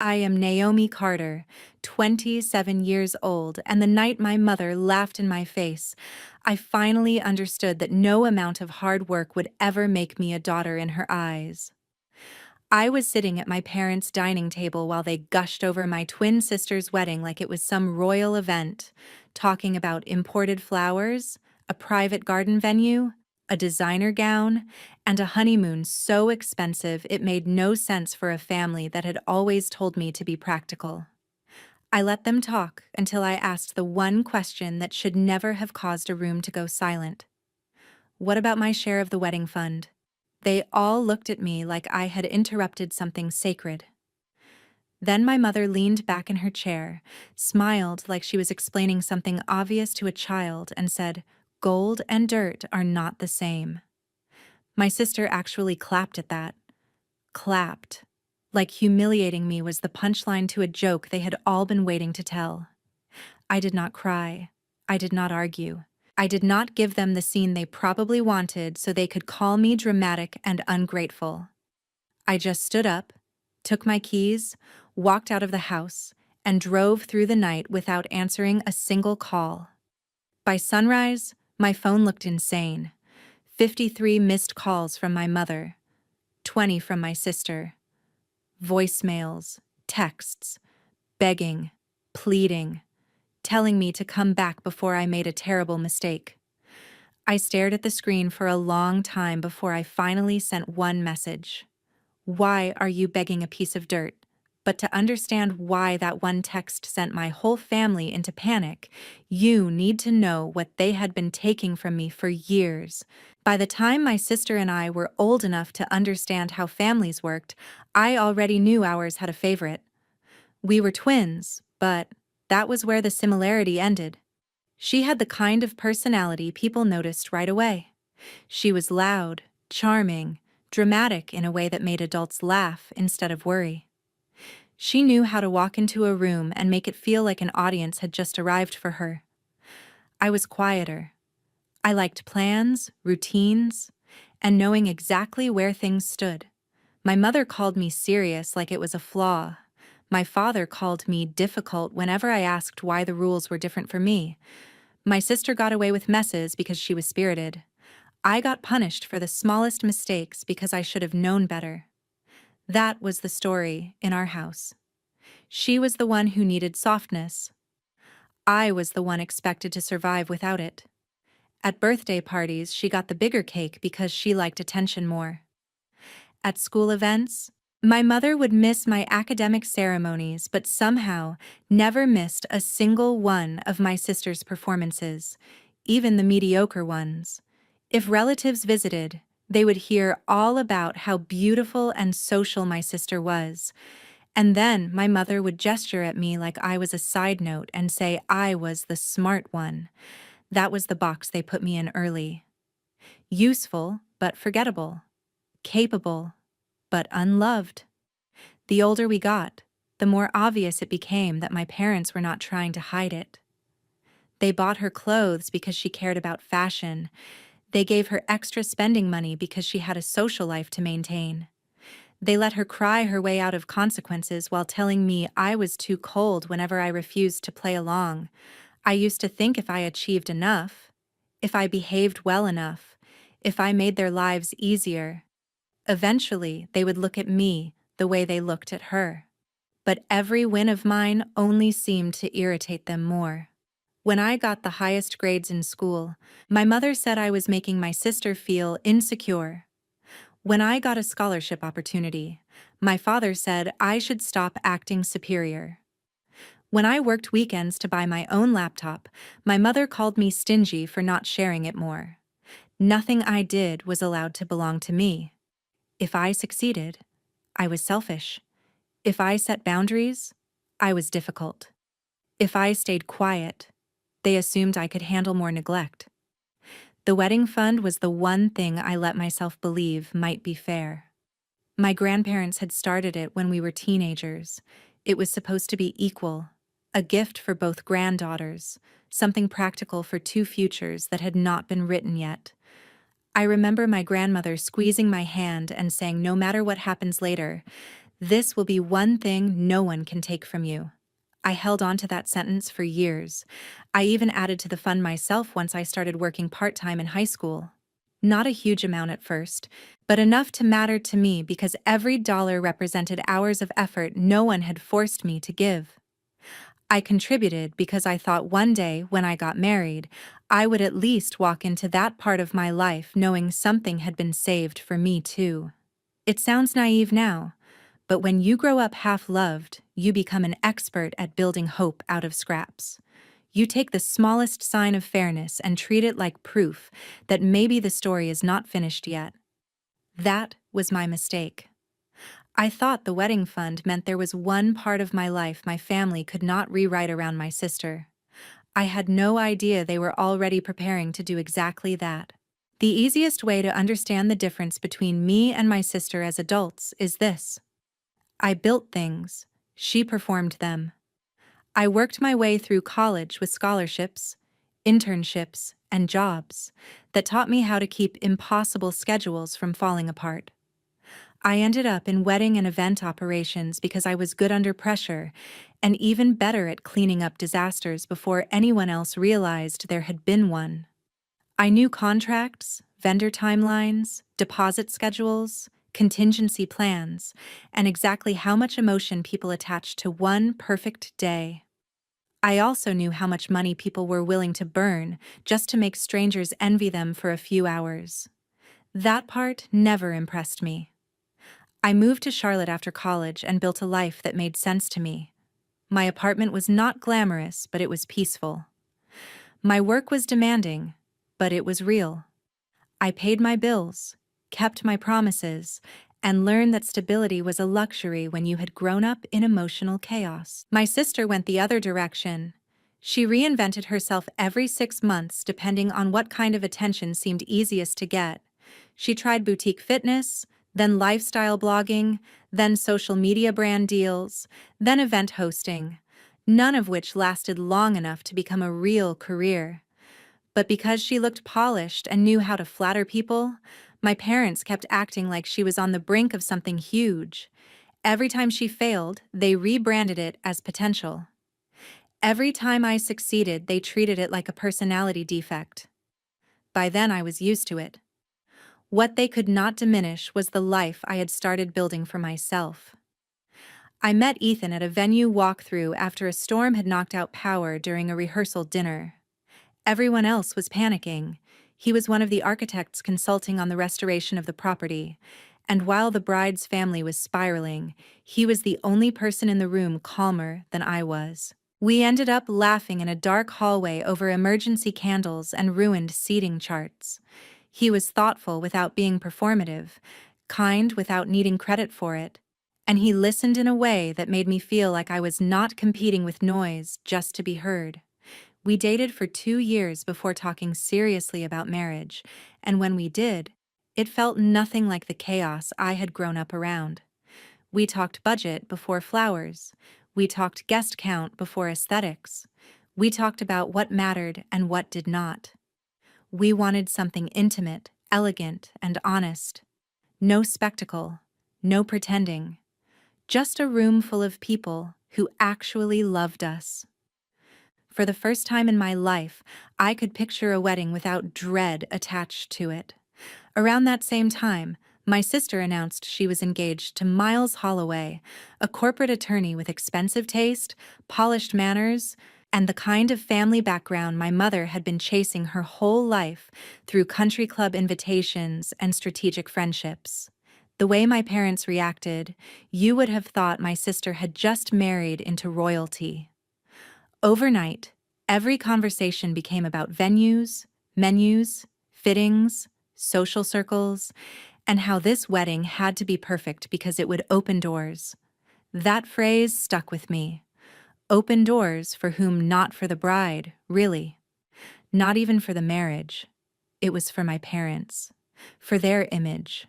I am Naomi Carter, 27 years old, and the night my mother laughed in my face, I finally understood that no amount of hard work would ever make me a daughter in her eyes. I was sitting at my parents' dining table while they gushed over my twin sister's wedding like it was some royal event, talking about imported flowers, a private garden venue, a designer gown, and a honeymoon so expensive it made no sense for a family that had always told me to be practical. I let them talk until I asked the one question that should never have caused a room to go silent. What about my share of the wedding fund? They all looked at me like I had interrupted something sacred. Then my mother leaned back in her chair, smiled like she was explaining something obvious to a child, and said, "Gold and dirt are not the same." My sister actually clapped at that. Clapped. Like humiliating me was the punchline to a joke they had all been waiting to tell. I did not cry. I did not argue. I did not give them the scene they probably wanted so they could call me dramatic and ungrateful. I just stood up, took my keys, walked out of the house, and drove through the night without answering a single call. By sunrise, my phone looked insane. 53 missed calls from my mother, 20 from my sister. Voicemails, texts, begging, pleading, telling me to come back before I made a terrible mistake. I stared at the screen for a long time before I finally sent one message. "Why are you begging a piece of dirt?" But to understand why that one text sent my whole family into panic, you need to know what they had been taking from me for years. By the time my sister and I were old enough to understand how families worked, I already knew ours had a favorite. We were twins, but that was where the similarity ended. She had the kind of personality people noticed right away. She was loud, charming, dramatic in a way that made adults laugh instead of worry. She knew how to walk into a room and make it feel like an audience had just arrived for her. I was quieter. I liked plans, routines, and knowing exactly where things stood. My mother called me serious like it was a flaw. My father called me difficult whenever I asked why the rules were different for me. My sister got away with messes because she was spirited. I got punished for the smallest mistakes because I should have known better. That was the story in our house. She was the one who needed softness. I was the one expected to survive without it. At birthday parties, she got the bigger cake because she liked attention more. At school events, my mother would miss my academic ceremonies but somehow never missed a single one of my sister's performances, even the mediocre ones. If relatives visited, they would hear all about how beautiful and social my sister was, and then my mother would gesture at me like I was a side note and say I was the smart one. That was the box they put me in early. Useful, but forgettable. Capable, but unloved. The older we got, the more obvious it became that my parents were not trying to hide it. They bought her clothes because she cared about fashion. They gave her extra spending money because she had a social life to maintain. They let her cry her way out of consequences while telling me I was too cold whenever I refused to play along. I used to think if I achieved enough, if I behaved well enough, if I made their lives easier, eventually they would look at me the way they looked at her. But every win of mine only seemed to irritate them more. When I got the highest grades in school, my mother said I was making my sister feel insecure. When I got a scholarship opportunity, my father said I should stop acting superior. When I worked weekends to buy my own laptop, my mother called me stingy for not sharing it more. Nothing I did was allowed to belong to me. If I succeeded, I was selfish. If I set boundaries, I was difficult. If I stayed quiet, they assumed I could handle more neglect. The wedding fund was the one thing I let myself believe might be fair. My grandparents had started it when we were teenagers. It was supposed to be equal, a gift for both granddaughters, something practical for two futures that had not been written yet. I remember my grandmother squeezing my hand and saying, "No matter what happens later, This will be one thing no one can take from you. I held on to that sentence for years. I even added to the fund myself once I started working part-time in high school. Not a huge amount at first, but enough to matter to me because every dollar represented hours of effort no one had forced me to give. I contributed because I thought one day, when I got married, I would at least walk into that part of my life knowing something had been saved for me too. It sounds naive now, but when you grow up half-loved, you become an expert at building hope out of scraps. You take the smallest sign of fairness and treat it like proof that maybe the story is not finished yet. That was my mistake. I thought the wedding fund meant there was one part of my life my family could not rewrite around my sister. I had no idea they were already preparing to do exactly that. The easiest way to understand the difference between me and my sister as adults is this. I built things, she performed them. I worked my way through college with scholarships, internships, and jobs that taught me how to keep impossible schedules from falling apart. I ended up in wedding and event operations because I was good under pressure and even better at cleaning up disasters before anyone else realized there had been one. I knew contracts, vendor timelines, deposit schedules, contingency plans, and exactly how much emotion people attached to one perfect day. I also knew how much money people were willing to burn just to make strangers envy them for a few hours. That part never impressed me. I moved to Charlotte after college and built a life that made sense to me. My apartment was not glamorous, but it was peaceful. My work was demanding, but it was real. I paid my bills, kept my promises, and learned that stability was a luxury when you had grown up in emotional chaos. My sister went the other direction. She reinvented herself every 6 months depending on what kind of attention seemed easiest to get. She tried boutique fitness, then lifestyle blogging, then social media brand deals, then event hosting, none of which lasted long enough to become a real career. But because she looked polished and knew how to flatter people, my parents kept acting like she was on the brink of something huge. Every time she failed, they rebranded it as potential. Every time I succeeded, they treated it like a personality defect. By then, I was used to it. What they could not diminish was the life I had started building for myself. I met Ethan at a venue walkthrough after a storm had knocked out power during a rehearsal dinner. Everyone else was panicking. He was one of the architects consulting on the restoration of the property, and while the bride's family was spiraling, he was the only person in the room calmer than I was. We ended up laughing in a dark hallway over emergency candles and ruined seating charts. He was thoughtful without being performative, kind without needing credit for it, and he listened in a way that made me feel like I was not competing with noise just to be heard. We dated for 2 years before talking seriously about marriage, and when we did, it felt nothing like the chaos I had grown up around. We talked budget before flowers. We talked guest count before aesthetics. We talked about what mattered and what did not. We wanted something intimate, elegant, and honest. No spectacle, no pretending. Just a room full of people who actually loved us. For the first time in my life, I could picture a wedding without dread attached to it. Around that same time, my sister announced she was engaged to Miles Holloway, a corporate attorney with expensive taste, polished manners, and the kind of family background my mother had been chasing her whole life through country club invitations and strategic friendships. The way my parents reacted, you would have thought my sister had just married into royalty. Overnight, every conversation became about venues, menus, fittings, social circles, and how this wedding had to be perfect because it would open doors. That phrase stuck with me. Open doors for whom? Not for the bride, really. Not even for the marriage. It was for my parents, for their image,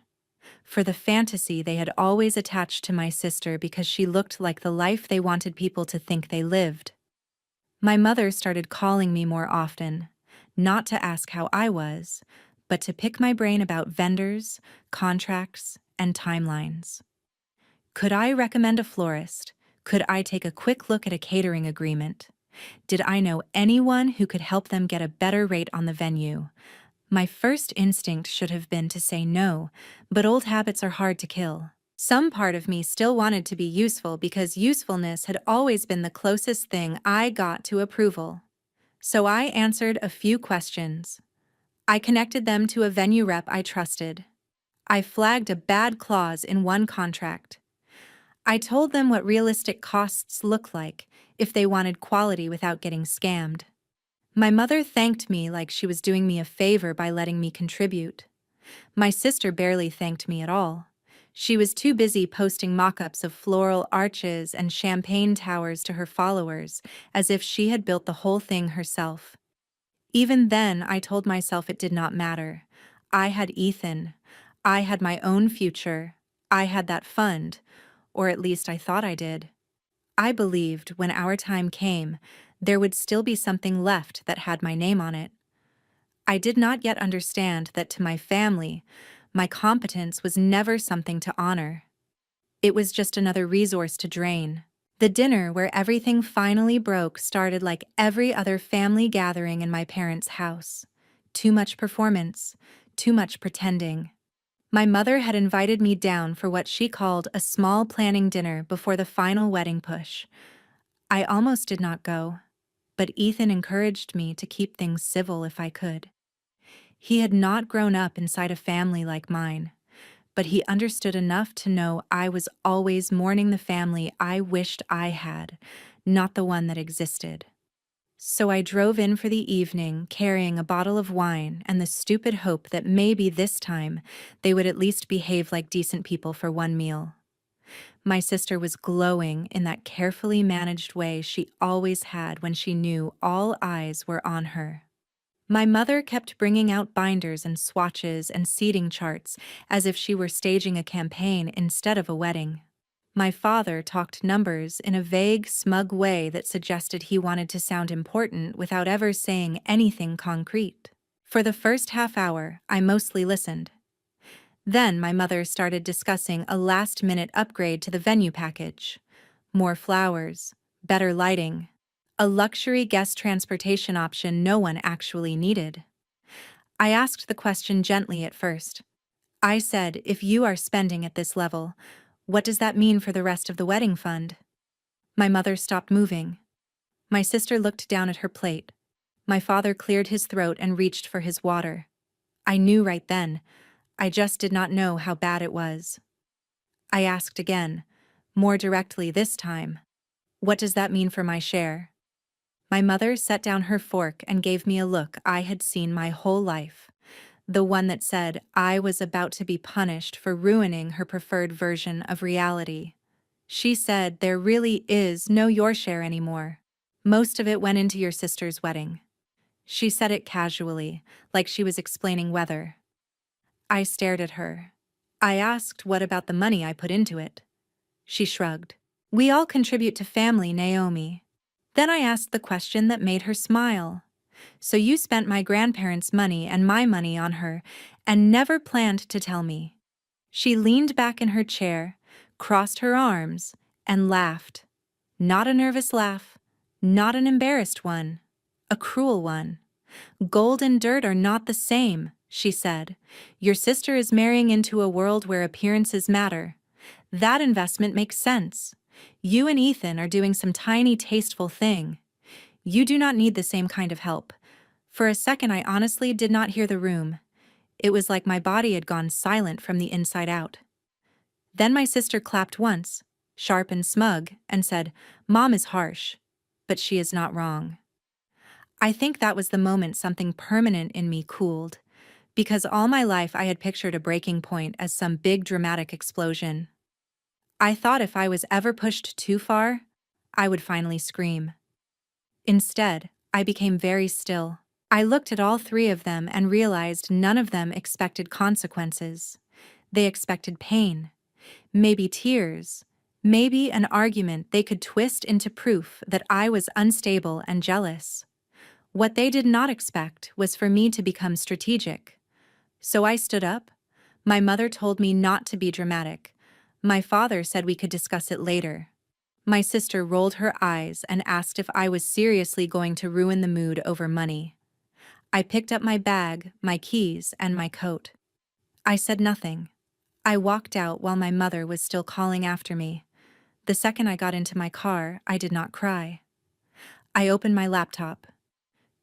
for the fantasy they had always attached to my sister because she looked like the life they wanted people to think they lived. My mother started calling me more often, not to ask how I was, but to pick my brain about vendors, contracts, and timelines. Could I recommend a florist? Could I take a quick look at a catering agreement? Did I know anyone who could help them get a better rate on the venue? My first instinct should have been to say no, but old habits are hard to kill. Some part of me still wanted to be useful because usefulness had always been the closest thing I got to approval. So I answered a few questions. I connected them to a venue rep I trusted. I flagged a bad clause in one contract. I told them what realistic costs look like if they wanted quality without getting scammed. My mother thanked me like she was doing me a favor by letting me contribute. My sister barely thanked me at all. She was too busy posting mock-ups of floral arches and champagne towers to her followers, as if she had built the whole thing herself. Even then, I told myself it did not matter. I had Ethan. I had my own future. I had that fund, or at least I thought I did. I believed when our time came, there would still be something left that had my name on it. I did not yet understand that to my family, my competence was never something to honor. It was just another resource to drain. The dinner where everything finally broke started like every other family gathering in my parents' house. Too much performance, too much pretending. My mother had invited me down for what she called a small planning dinner before the final wedding push. I almost did not go, but Ethan encouraged me to keep things civil if I could. He had not grown up inside a family like mine, but he understood enough to know I was always mourning the family I wished I had, not the one that existed. So I drove in for the evening carrying a bottle of wine and the stupid hope that maybe this time they would at least behave like decent people for one meal. My sister was glowing in that carefully managed way she always had when she knew all eyes were on her. My mother kept bringing out binders and swatches and seating charts as if she were staging a campaign instead of a wedding. My father talked numbers in a vague, smug way that suggested he wanted to sound important without ever saying anything concrete. For the first half hour, I mostly listened. Then my mother started discussing a last-minute upgrade to the venue package. More flowers, better lighting, a luxury guest transportation option no one actually needed. I asked the question gently at first. I said, if you are spending at this level, what does that mean for the rest of the wedding fund? My mother stopped moving. My sister looked down at her plate. My father cleared his throat and reached for his water. I knew right then. I just did not know how bad it was. I asked again, more directly this time. What does that mean for my share? My mother set down her fork and gave me a look I had seen my whole life. The one that said I was about to be punished for ruining her preferred version of reality. She said there really is no your share anymore. Most of it went into your sister's wedding. She said it casually, like she was explaining weather. I stared at her. I asked what about the money I put into it. She shrugged. We all contribute to family, Naomi. Then I asked the question that made her smile. So you spent my grandparents' money and my money on her and never planned to tell me. She leaned back in her chair, crossed her arms, and laughed. Not a nervous laugh, not an embarrassed one, a cruel one. Gold and dirt are not the same, she said. Your sister is marrying into a world where appearances matter. That investment makes sense. You and Ethan are doing some tiny tasteful thing. You do not need the same kind of help. For a second I honestly did not hear the room. It was like my body had gone silent from the inside out. Then my sister clapped once, sharp and smug, and said, Mom is harsh, but she is not wrong. I think that was the moment something permanent in me cooled, because all my life I had pictured a breaking point as some big dramatic explosion. I thought if I was ever pushed too far, I would finally scream. Instead, I became very still. I looked at all three of them and realized none of them expected consequences. They expected pain, maybe tears, maybe an argument they could twist into proof that I was unstable and jealous. What they did not expect was for me to become strategic. So I stood up. My mother told me not to be dramatic, My father said we could discuss it later. My sister rolled her eyes and asked if I was seriously going to ruin the mood over money. I picked up my bag, my keys, and my coat. I said nothing. I walked out while my mother was still calling after me. The second I got into my car, I did not cry. I opened my laptop.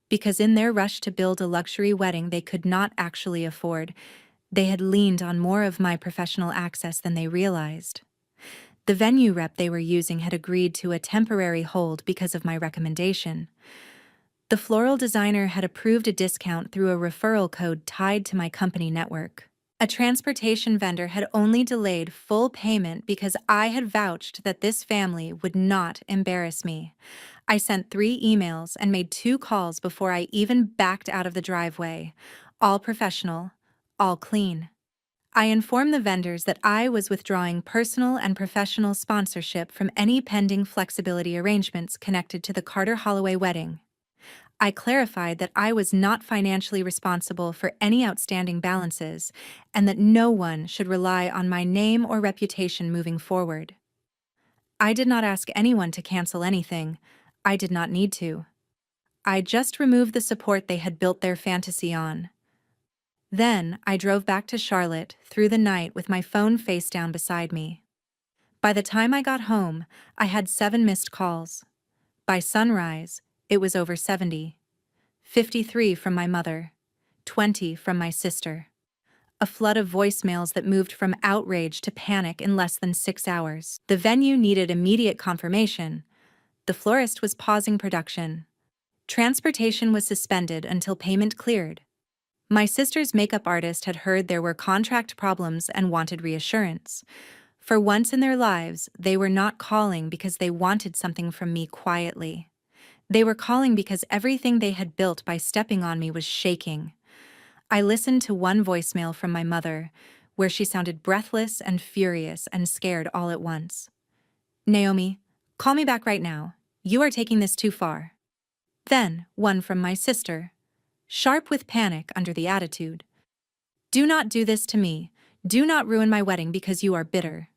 Because in their rush to build a luxury wedding they could not actually afford, they had leaned on more of my professional access than they realized. The venue rep they were using had agreed to a temporary hold because of my recommendation. The floral designer had approved a discount through a referral code tied to my company network. A transportation vendor had only delayed full payment because I had vouched that this family would not embarrass me. I sent 3 emails and made 2 calls before I even backed out of the driveway. All professional, all clean. I informed the vendors that I was withdrawing personal and professional sponsorship from any pending flexibility arrangements connected to the Carter Holloway wedding. I clarified that I was not financially responsible for any outstanding balances and that no one should rely on my name or reputation moving forward. I did not ask anyone to cancel anything. I did not need to. I just removed the support they had built their fantasy on. Then I drove back to Charlotte through the night with my phone face down beside me. By the time I got home, I had 7 missed calls. By sunrise, it was over 70. 53 from my mother, 20 from my sister. A flood of voicemails that moved from outrage to panic in less than 6 hours. The venue needed immediate confirmation. The florist was pausing production. Transportation was suspended until payment cleared. My sister's makeup artist had heard there were contract problems and wanted reassurance. For once in their lives, they were not calling because they wanted something from me quietly. They were calling because everything they had built by stepping on me was shaking. I listened to one voicemail from my mother, where she sounded breathless and furious and scared all at once. "Naomi, call me back right now. You are taking this too far." Then, one from my sister, sharp with panic under the attitude. "Do not do this to me. Do not ruin my wedding because you are bitter."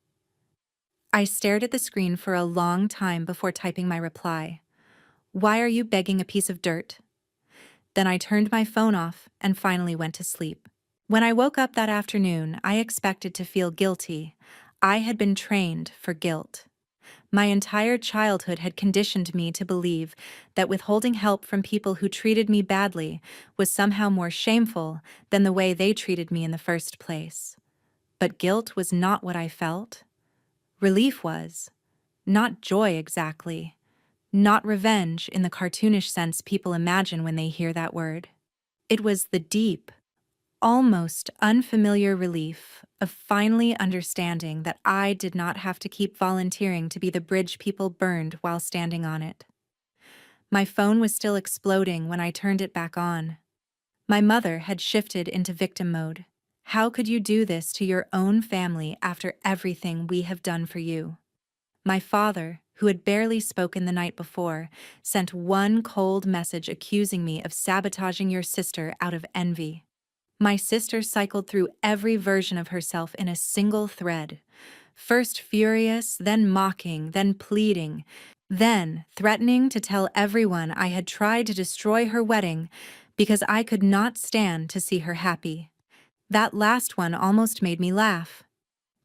I stared at the screen for a long time before typing my reply. "Why are you begging a piece of dirt?" Then I turned my phone off and finally went to sleep. When I woke up that afternoon, I expected to feel guilty. I had been trained for guilt. My entire childhood had conditioned me to believe that withholding help from people who treated me badly was somehow more shameful than the way they treated me in the first place. But guilt was not what I felt. Relief was. Not joy exactly. Not revenge in the cartoonish sense people imagine when they hear that word. It was the deep, almost unfamiliar relief of finally understanding that I did not have to keep volunteering to be the bridge people burned while standing on it. My phone was still exploding when I turned it back on. My mother had shifted into victim mode. "How could you do this to your own family after everything we have done for you?" My father, who had barely spoken the night before, sent one cold message accusing me of sabotaging your sister out of envy. My sister cycled through every version of herself in a single thread. First furious, then mocking, then pleading, then threatening to tell everyone I had tried to destroy her wedding because I could not stand to see her happy. That last one almost made me laugh.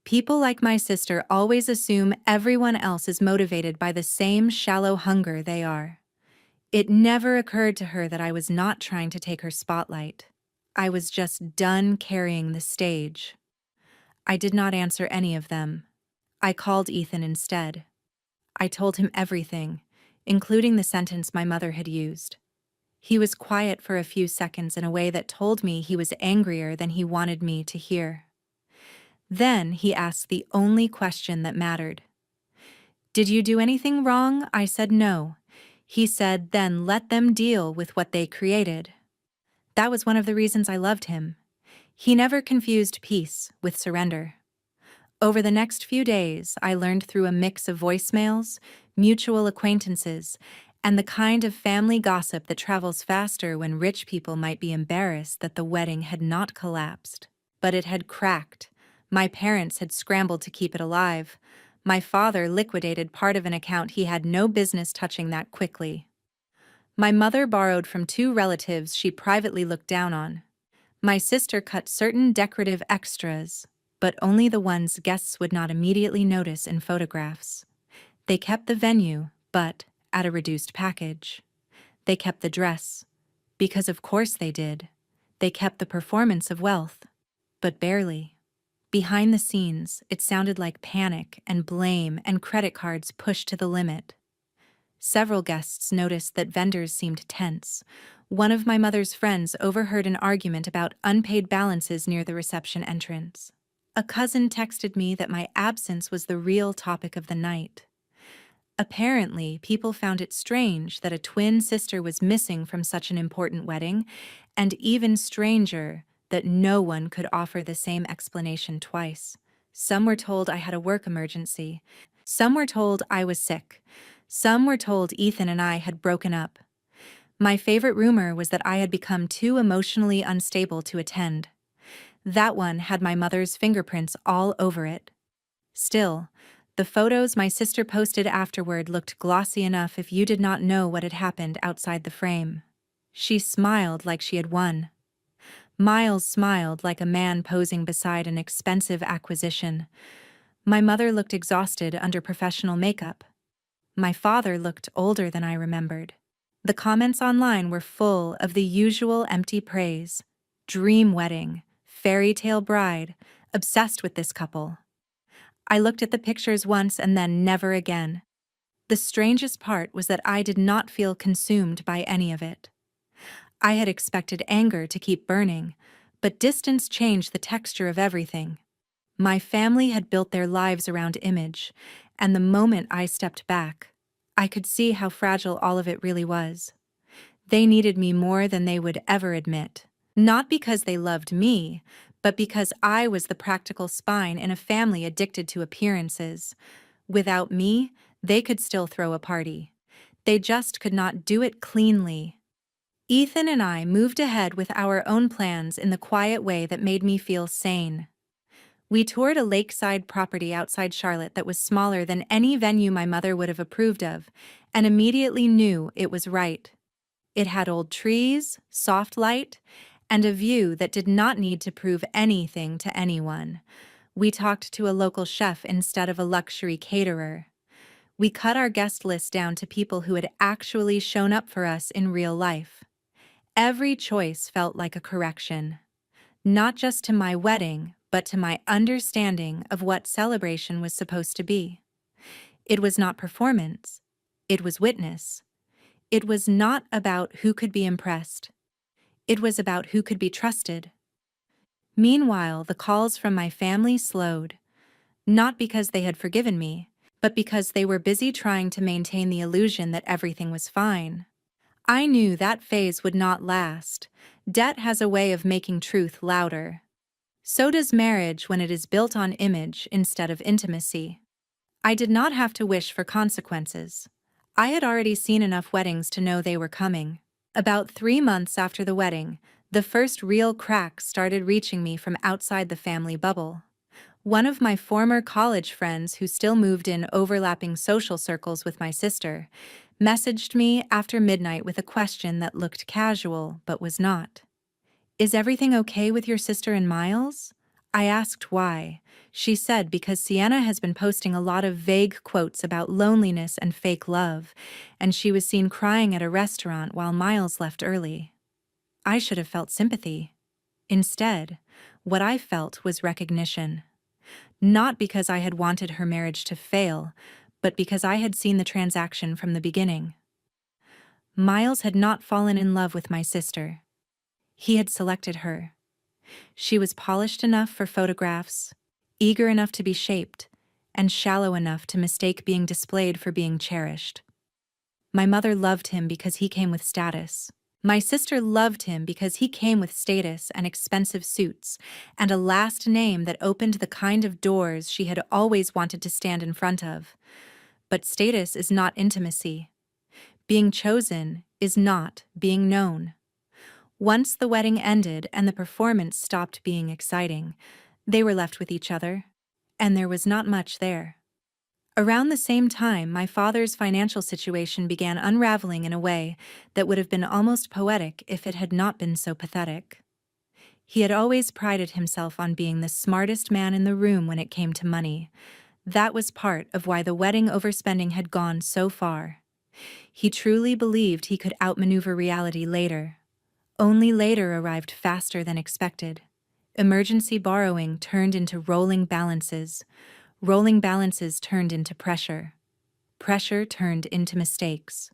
People like my sister always assume everyone else is motivated by the same shallow hunger they are. It never occurred to her that I was not trying to take her spotlight. I was just done carrying the stage. I did not answer any of them. I called Ethan instead. I told him everything, including the sentence my mother had used. He was quiet for a few seconds in a way that told me he was angrier than he wanted me to hear. Then he asked the only question that mattered. "Did you do anything wrong?" I said no. He said, "Then let them deal with what they created." That was one of the reasons I loved him. He never confused peace with surrender. Over the next few days, I learned through a mix of voicemails, mutual acquaintances, and the kind of family gossip that travels faster when rich people might be embarrassed that the wedding had not collapsed, but it had cracked, My parents had scrambled to keep it alive. My father liquidated part of an account he had no business touching that quickly. My mother borrowed from two relatives she privately looked down on. My sister cut certain decorative extras, but only the ones guests would not immediately notice in photographs. They kept the venue, but at a reduced package. They kept the dress, because of course they did. They kept the performance of wealth, but barely. Behind the scenes, it sounded like panic and blame and credit cards pushed to the limit. Several guests noticed that vendors seemed tense. One of my mother's friends overheard an argument about unpaid balances near the reception entrance. A cousin texted me that my absence was the real topic of the night. Apparently, people found it strange that a twin sister was missing from such an important wedding, and even stranger that no one could offer the same explanation twice. Some were told I had a work emergency. Some were told I was sick. Some were told Ethan and I had broken up. My favorite rumor was that I had become too emotionally unstable to attend. That one had my mother's fingerprints all over it. Still, the photos my sister posted afterward looked glossy enough if you did not know what had happened outside the frame. She smiled like she had won. Miles smiled like a man posing beside an expensive acquisition. My mother looked exhausted under professional makeup. My father looked older than I remembered. The comments online were full of the usual empty praise. Dream wedding, fairy tale bride, obsessed with this couple. I looked at the pictures once and then never again. The strangest part was that I did not feel consumed by any of it. I had expected anger to keep burning, but distance changed the texture of everything. My family had built their lives around image, and the moment I stepped back, I could see how fragile all of it really was. They needed me more than they would ever admit. Not because they loved me, but because I was the practical spine in a family addicted to appearances. Without me, they could still throw a party. They just could not do it cleanly. Ethan and I moved ahead with our own plans in the quiet way that made me feel sane. We toured a lakeside property outside Charlotte that was smaller than any venue my mother would have approved of, and immediately knew it was right. It had old trees, soft light, and a view that did not need to prove anything to anyone. We talked to a local chef instead of a luxury caterer. We cut our guest list down to people who had actually shown up for us in real life. Every choice felt like a correction, not just to my wedding, but to my understanding of what celebration was supposed to be. It was not performance. It was witness. It was not about who could be impressed. It was about who could be trusted. Meanwhile, the calls from my family slowed, not because they had forgiven me, but because they were busy trying to maintain the illusion that everything was fine. I knew that phase would not last. Debt has a way of making truth louder. So does marriage when it is built on image instead of intimacy. I did not have to wish for consequences. I had already seen enough weddings to know they were coming. About 3 months after the wedding, the first real cracks started reaching me from outside the family bubble. One of my former college friends who still moved in overlapping social circles with my sister messaged me after midnight with a question that looked casual but was not. "Is everything okay with your sister and Miles?" I asked why. She said because Sienna has been posting a lot of vague quotes about loneliness and fake love, and she was seen crying at a restaurant while Miles left early. I should have felt sympathy. Instead, what I felt was recognition. Not because I had wanted her marriage to fail, but because I had seen the transaction from the beginning. Miles had not fallen in love with my sister. He had selected her. She was polished enough for photographs, eager enough to be shaped, and shallow enough to mistake being displayed for being cherished. My mother loved him because he came with status. My sister loved him because he came with status and expensive suits, and a last name that opened the kind of doors she had always wanted to stand in front of. But status is not intimacy. Being chosen is not being known. Once the wedding ended and the performance stopped being exciting, They were left with each other, and there was not much there. Around the same time, my father's financial situation began unraveling in a way that would have been almost poetic if it had not been so pathetic. He had always prided himself on being the smartest man in the room when it came to money. That was part of why the wedding overspending had gone so far. He truly believed he could outmaneuver reality later. Only later arrived faster than expected. Emergency borrowing turned into rolling balances. Rolling balances turned into pressure. Pressure turned into mistakes.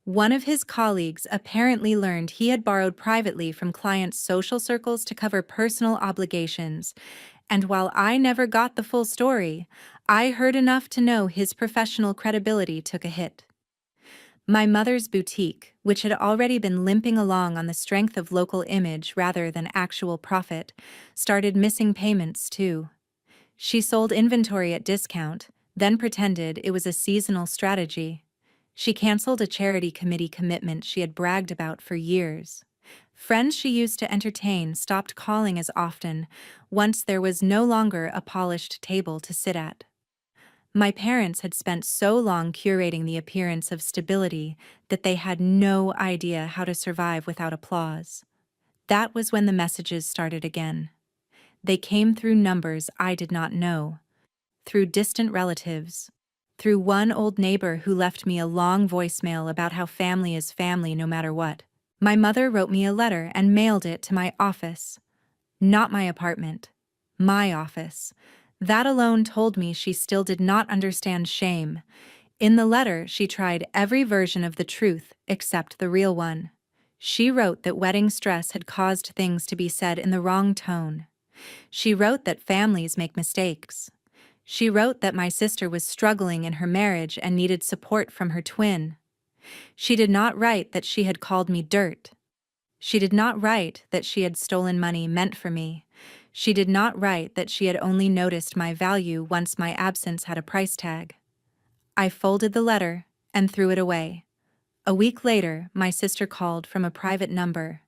One of his colleagues apparently learned he had borrowed privately from clients' social circles to cover personal obligations, and while I never got the full story, I heard enough to know his professional credibility took a hit. My mother's boutique, which had already been limping along on the strength of local image rather than actual profit, started missing payments too. She sold inventory at discount, then pretended it was a seasonal strategy. She canceled a charity committee commitment she had bragged about for years. Friends she used to entertain stopped calling as often, once there was no longer a polished table to sit at. My parents had spent so long curating the appearance of stability that they had no idea how to survive without applause. That was when the messages started again. They came through numbers I did not know, through distant relatives, through one old neighbor who left me a long voicemail about how family is family no matter what. My mother wrote me a letter and mailed it to my office. Not my apartment. My office. That alone told me she still did not understand shame. In the letter, she tried every version of the truth except the real one. She wrote that wedding stress had caused things to be said in the wrong tone. She wrote that families make mistakes. She wrote that my sister was struggling in her marriage and needed support from her twin. She did not write that she had called me dirt. She did not write that she had stolen money meant for me. She did not write that she had only noticed my value once my absence had a price tag. I folded the letter and threw it away. A week later, my sister called from a private number.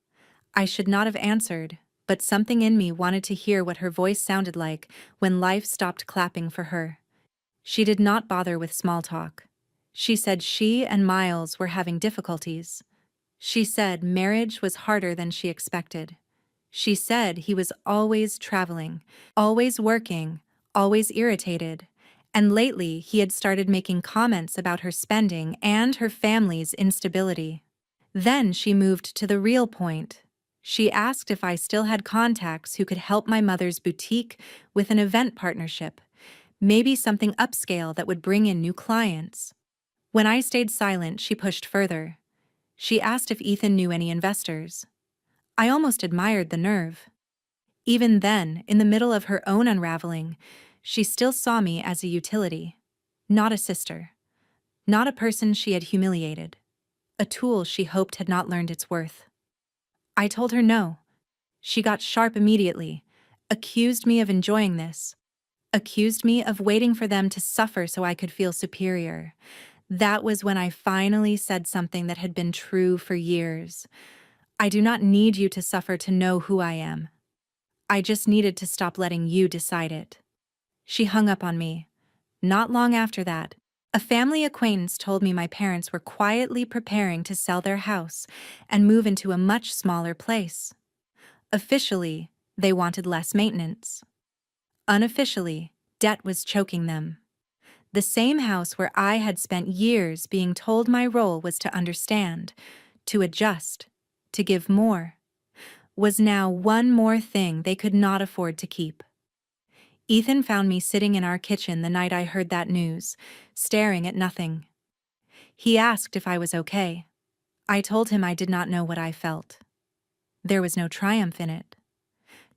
I should not have answered, but something in me wanted to hear what her voice sounded like when life stopped clapping for her. She did not bother with small talk. She said she and Miles were having difficulties. She said marriage was harder than she expected. She said he was always traveling, always working, always irritated, and lately he had started making comments about her spending and her family's instability. Then she moved to the real point. She asked if I still had contacts who could help my mother's boutique with an event partnership, maybe something upscale that would bring in new clients. When I stayed silent, she pushed further. She asked if Ethan knew any investors. I almost admired the nerve. Even then, in the middle of her own unraveling, she still saw me as a utility, not a sister, not a person she had humiliated, a tool she hoped had not learned its worth. I told her no. She got sharp immediately, accused me of enjoying this, accused me of waiting for them to suffer so I could feel superior. That was when I finally said something that had been true for years. I do not need you to suffer to know who I am. I just needed to stop letting you decide it. She hung up on me. Not long after that, a family acquaintance told me my parents were quietly preparing to sell their house and move into a much smaller place. Officially, they wanted less maintenance. Unofficially, debt was choking them. The same house where I had spent years being told my role was to understand, to adjust, to give more, was now one more thing they could not afford to keep. Ethan found me sitting in our kitchen the night I heard that news, staring at nothing. He asked if I was okay. I told him I did not know what I felt. There was no triumph in it.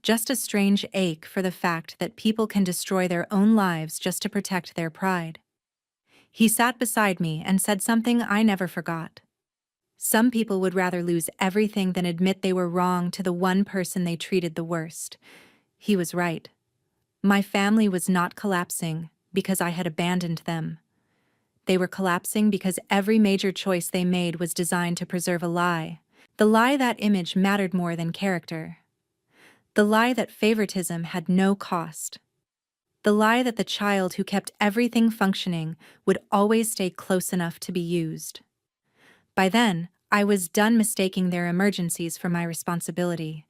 Just a strange ache for the fact that people can destroy their own lives just to protect their pride. He sat beside me and said something I never forgot. Some people would rather lose everything than admit they were wrong to the one person they treated the worst. He was right. My family was not collapsing because I had abandoned them. They were collapsing because every major choice they made was designed to preserve a lie. The lie that image mattered more than character. The lie that favoritism had no cost. The lie that the child who kept everything functioning would always stay close enough to be used. By then, I was done mistaking their emergencies for my responsibility.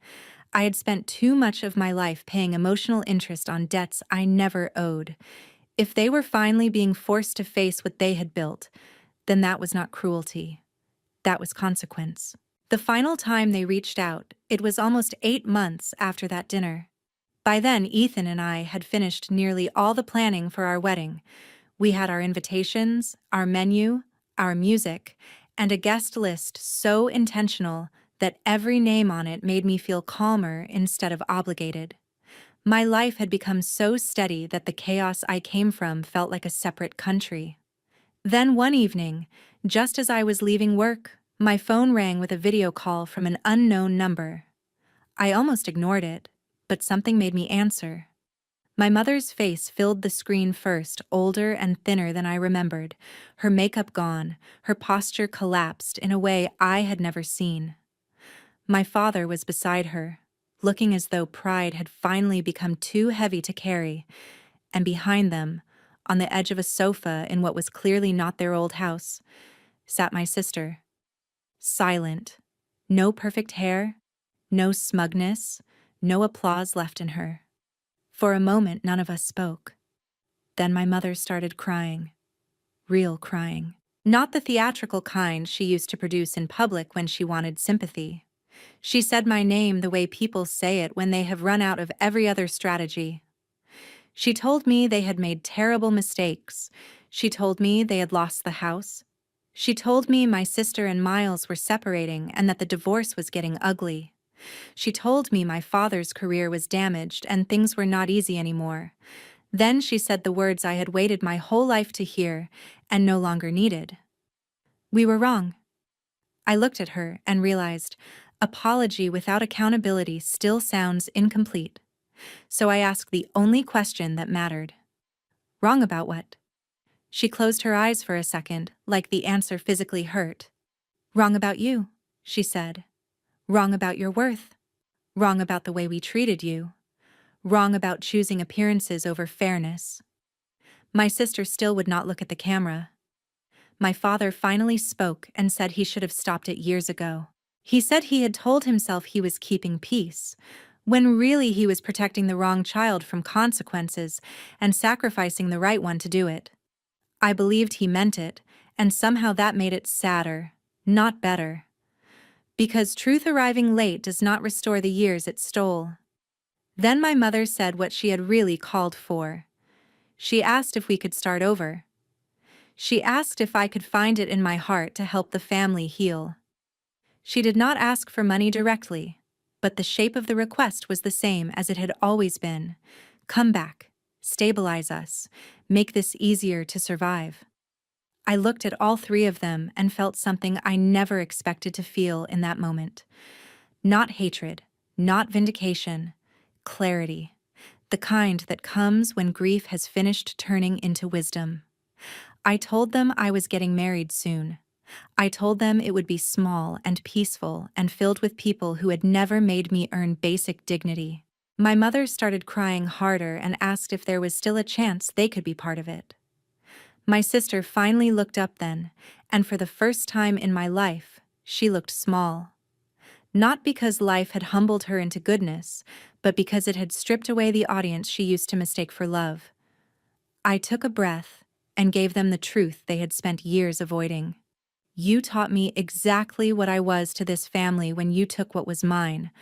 I had spent too much of my life paying emotional interest on debts I never owed. If they were finally being forced to face what they had built, then that was not cruelty. That was consequence. The final time they reached out, it was almost 8 months after that dinner. By then, Ethan and I had finished nearly all the planning for our wedding. We had our invitations, our menu, our music, and a guest list so intentional that every name on it made me feel calmer instead of obligated. My life had become so steady that the chaos I came from felt like a separate country. Then one evening, just as I was leaving work, my phone rang with a video call from an unknown number. I almost ignored it, but something made me answer. My mother's face filled the screen first, older and thinner than I remembered, her makeup gone, her posture collapsed in a way I had never seen. My father was beside her, looking as though pride had finally become too heavy to carry, and behind them, on the edge of a sofa in what was clearly not their old house, sat my sister. Silent. No perfect hair, no smugness, no applause left in her. For a moment, none of us spoke. Then my mother started crying. Real crying. Not the theatrical kind she used to produce in public when she wanted sympathy. She said my name the way people say it when they have run out of every other strategy. She told me they had made terrible mistakes. She told me they had lost the house. She told me my sister and Miles were separating and that the divorce was getting ugly. She told me my father's career was damaged and things were not easy anymore. Then she said the words I had waited my whole life to hear and no longer needed. We were wrong. I looked at her and realized apology without accountability still sounds incomplete. So I asked the only question that mattered. Wrong about what? She closed her eyes for a second, like the answer physically hurt. Wrong about you, she said. Wrong about your worth. Wrong about the way we treated you. Wrong about choosing appearances over fairness. My sister still would not look at the camera. My father finally spoke and said he should have stopped it years ago. He said he had told himself he was keeping peace, when really he was protecting the wrong child from consequences and sacrificing the right one to do it. I believed he meant it, and somehow that made it sadder, not better. Because truth arriving late does not restore the years it stole. Then my mother said what she had really called for. She asked if we could start over. She asked if I could find it in my heart to help the family heal. She did not ask for money directly, but the shape of the request was the same as it had always been. Come back, stabilize us, make this easier to survive. I looked at all three of them and felt something I never expected to feel in that moment. Not hatred, not vindication, clarity. The kind that comes when grief has finished turning into wisdom. I told them I was getting married soon. I told them it would be small and peaceful and filled with people who had never made me earn basic dignity. My mother started crying harder and asked if there was still a chance they could be part of it. My sister finally looked up then, and for the first time in my life, she looked small. Not because life had humbled her into goodness, but because it had stripped away the audience she used to mistake for love. I took a breath and gave them the truth they had spent years avoiding. You taught me exactly what I was to this family when you took what was mine,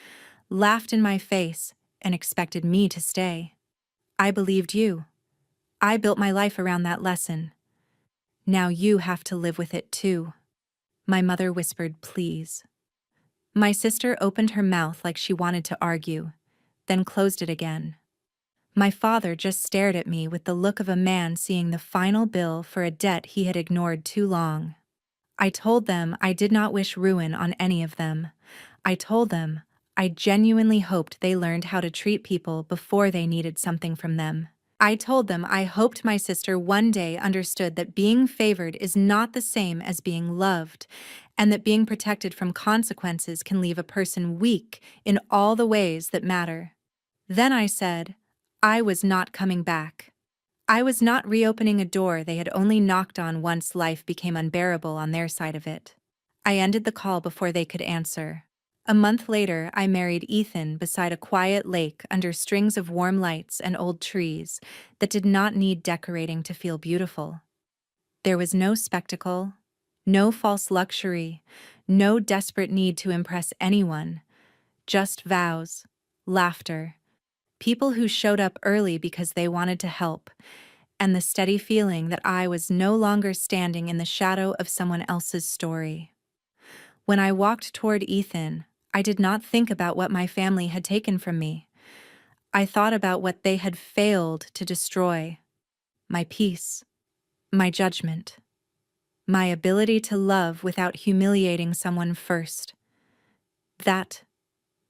laughed in my face, and expected me to stay. I believed you. I built my life around that lesson. Now you have to live with it too. My mother whispered, please. My sister opened her mouth like she wanted to argue, then closed it again. My father just stared at me with the look of a man seeing the final bill for a debt he had ignored too long. I told them I did not wish ruin on any of them. I told them I genuinely hoped they learned how to treat people before they needed something from them. I told them I hoped my sister one day understood that being favored is not the same as being loved, and that being protected from consequences can leave a person weak in all the ways that matter. Then I said, I was not coming back. I was not reopening a door they had only knocked on once life became unbearable on their side of it. I ended the call before they could answer. A month later, I married Ethan beside a quiet lake under strings of warm lights and old trees that did not need decorating to feel beautiful. There was no spectacle, no false luxury, no desperate need to impress anyone, just vows, laughter, people who showed up early because they wanted to help, and the steady feeling that I was no longer standing in the shadow of someone else's story. When I walked toward Ethan, I did not think about what my family had taken from me. I thought about what they had failed to destroy: my peace, my judgment, my ability to love without humiliating someone first. That,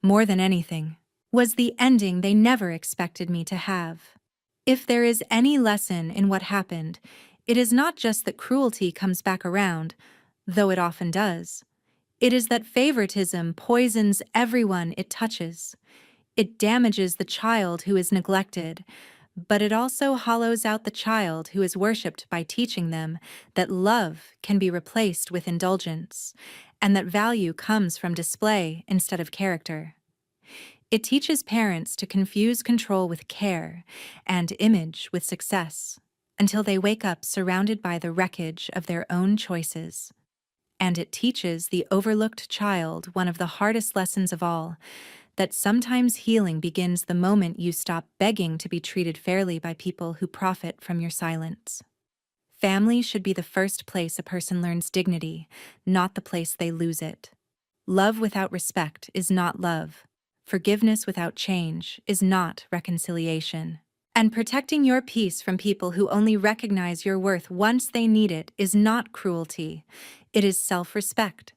more than anything, was the ending they never expected me to have. If there is any lesson in what happened, it is not just that cruelty comes back around, though it often does. It is that favoritism poisons everyone it touches. It damages the child who is neglected, but it also hollows out the child who is worshipped by teaching them that love can be replaced with indulgence, and that value comes from display instead of character. It teaches parents to confuse control with care and image with success, until they wake up surrounded by the wreckage of their own choices. And it teaches the overlooked child one of the hardest lessons of all: that sometimes healing begins the moment you stop begging to be treated fairly by people who profit from your silence. Family should be the first place a person learns dignity, not the place they lose it. Love without respect is not love. Forgiveness without change is not reconciliation. And protecting your peace from people who only recognize your worth once they need it is not cruelty. It is self-respect.